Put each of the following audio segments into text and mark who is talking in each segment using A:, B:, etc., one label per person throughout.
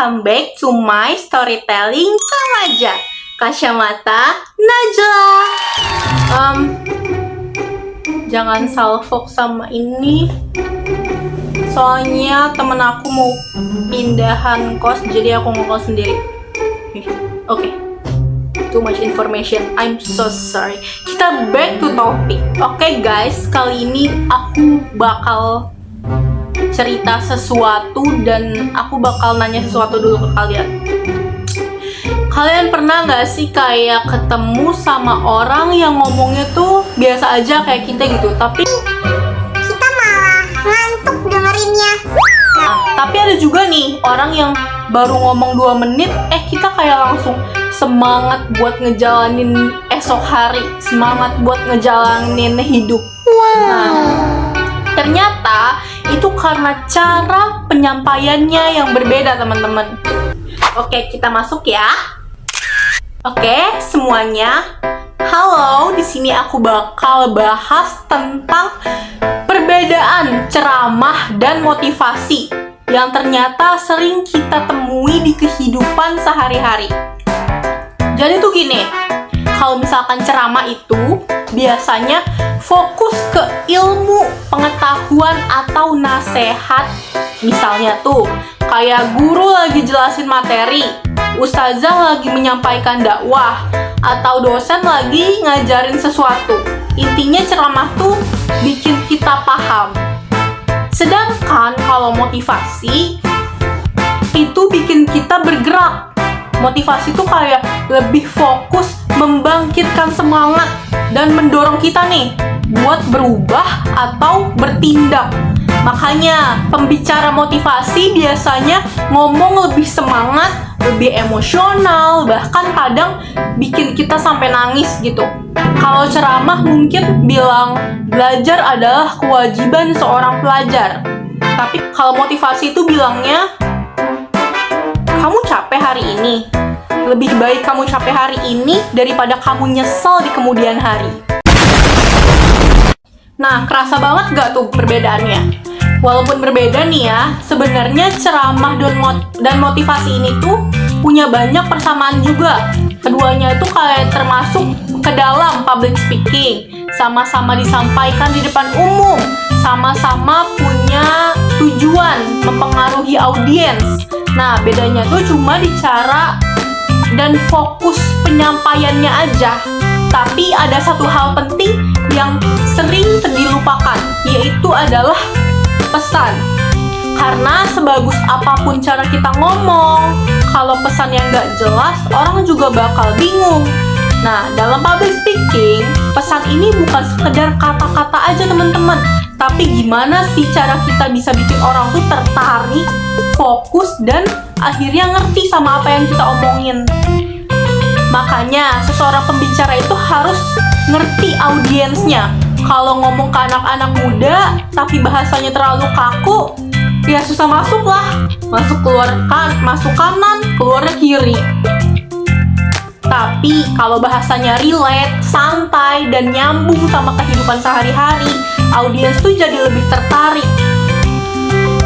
A: welcome back to my storytelling Kamaja Kacamata Najla. Jangan salfok sama ini, soalnya temen aku mau pindahan kos, jadi aku ngekos sendiri. Oke. Too much information, I'm so sorry. Kita back to topic. Oke guys, kali ini aku bakal cerita sesuatu dan aku bakal nanya sesuatu dulu ke kalian. Kalian pernah gak sih kayak ketemu sama orang yang ngomongnya tuh biasa aja kayak kita gitu, tapi
B: kita malah ngantuk dengerinnya.
A: tapi ada juga nih orang yang baru ngomong 2 menit, kita kayak langsung semangat buat ngejalanin esok hari, semangat buat ngejalanin hidup. Nah, ternyata itu karena cara penyampaiannya yang berbeda, teman-teman. Oke, kita masuk ya. Oke, semuanya. Halo, di sini aku bakal bahas tentang perbedaan ceramah dan motivasi yang ternyata sering kita temui di kehidupan sehari-hari. Jadi tuh gini, kalau misalkan ceramah itu biasanya fokus ke ilmu, pengetahuan, atau nasihat. Misalnya tuh, kayak guru lagi jelasin materi, ustazah lagi menyampaikan dakwah, atau dosen lagi ngajarin sesuatu. Intinya ceramah tuh bikin kita paham. Sedangkan kalau motivasi, itu bikin kita bergerak. Motivasi tuh kayak lebih fokus membangkitkan semangat dan mendorong kita nih buat berubah atau bertindak. Makanya pembicara motivasi biasanya ngomong lebih semangat, lebih emosional, bahkan kadang bikin kita sampai nangis gitu. Kalau ceramah mungkin bilang belajar adalah kewajiban seorang pelajar. Tapi kalau motivasi itu bilangnya, kamu capek hari ini, lebih baik kamu capek hari ini daripada kamu nyesel di kemudian hari. Nah, kerasa banget gak tuh perbedaannya? Walaupun berbeda nih ya, sebenarnya ceramah dan motivasi ini tuh punya banyak persamaan juga. Keduanya itu kayak termasuk ke dalam public speaking, sama-sama disampaikan di depan umum, sama-sama punya tujuan mempengaruhi audiens. Nah, bedanya tuh cuma di cara dan fokus penyampaiannya aja. Tapi ada satu hal penting yang sering dilupakan, yaitu adalah pesan. Karena sebagus apapun cara kita ngomong, kalau pesan yang nggak jelas, orang juga bakal bingung. Nah, dalam public speaking, pesan ini bukan sekedar kata-kata aja, teman-teman. Tapi gimana sih cara kita bisa bikin orang tuh tertarik, fokus, dan akhirnya ngerti sama apa yang kita omongin. Makanya, seseorang pembicara itu harus ngerti audiensnya. Kalau ngomong ke anak-anak muda, tapi bahasanya terlalu kaku, ya susah masuk lah. Masuk kanan, keluar kiri. Tapi kalau bahasanya relate, santai, dan nyambung sama kehidupan sehari-hari, audiens tuh jadi lebih tertarik.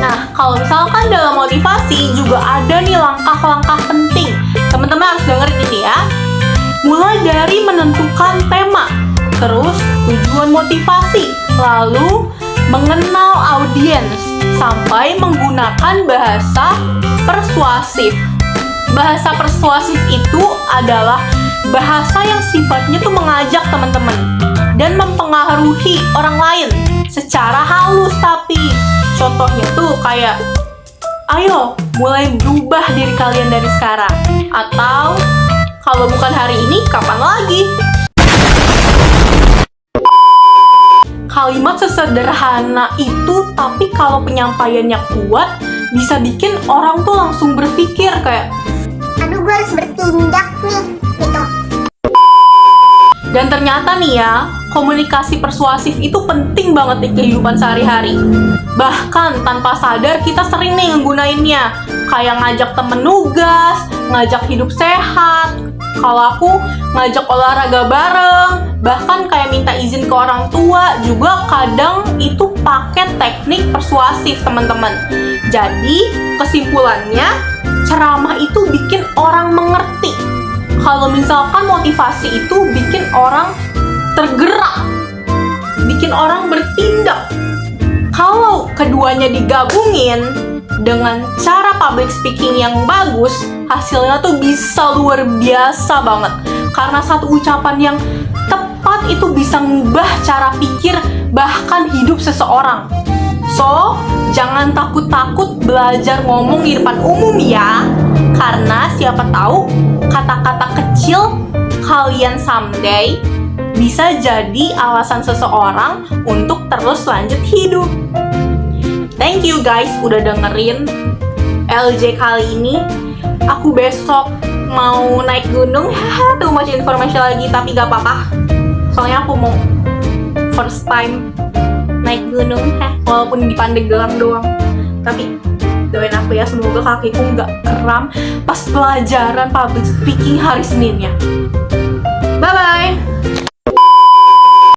A: Nah, kalau misalkan dalam motivasi juga ada nih langkah-langkah penting. Teman-teman harus dengerin ini ya. Mulai dari menentukan tema, terus tujuan motivasi, lalu mengenal audiens, sampai menggunakan bahasa persuasif. Bahasa persuasif itu adalah bahasa yang sifatnya tuh mengajak teman-teman dan mempengaruhi orang lain secara halus. Tapi contohnya tuh kayak, ayo mulai berubah diri kalian dari sekarang, atau kalau bukan hari ini, kapan lagi? Kalimat sesederhana itu, tapi kalau penyampaiannya kuat, bisa bikin orang tuh langsung berpikir kayak,
B: aduh, gue harus bertindak nih, gitu.
A: Dan ternyata nih ya, komunikasi persuasif itu penting banget di kehidupan sehari-hari. Bahkan tanpa sadar kita sering nih nggunainnya. Kayak ngajak temen nugas, ngajak hidup sehat. Kalau aku ngajak olahraga bareng, bahkan kayak minta izin ke orang tua juga kadang itu pakai teknik persuasif, teman-teman. Jadi kesimpulannya, ceramah itu bikin orang mengerti. Kalau misalkan motivasi itu bikin orang tergerak, bikin orang bertindak. Kalau keduanya digabungin dengan cara public speaking yang bagus, hasilnya tuh bisa luar biasa banget. Karena satu ucapan yang tepat itu bisa ngubah cara pikir bahkan hidup seseorang. So, jangan takut-takut belajar ngomong di depan umum ya. Karena siapa tahu kata-kata kecil kalian someday bisa jadi alasan seseorang untuk terus lanjut hidup. Thank you guys udah dengerin LJ kali ini. Aku besok mau naik gunung. Too much information lagi, tapi gak apa-apa. Soalnya aku mau first time naik gunung, walaupun di Pandeglang doang. Tapi doain aku ya, semoga kakiku nggak kram pas pelajaran public speaking hari Seninnya. Bye-bye!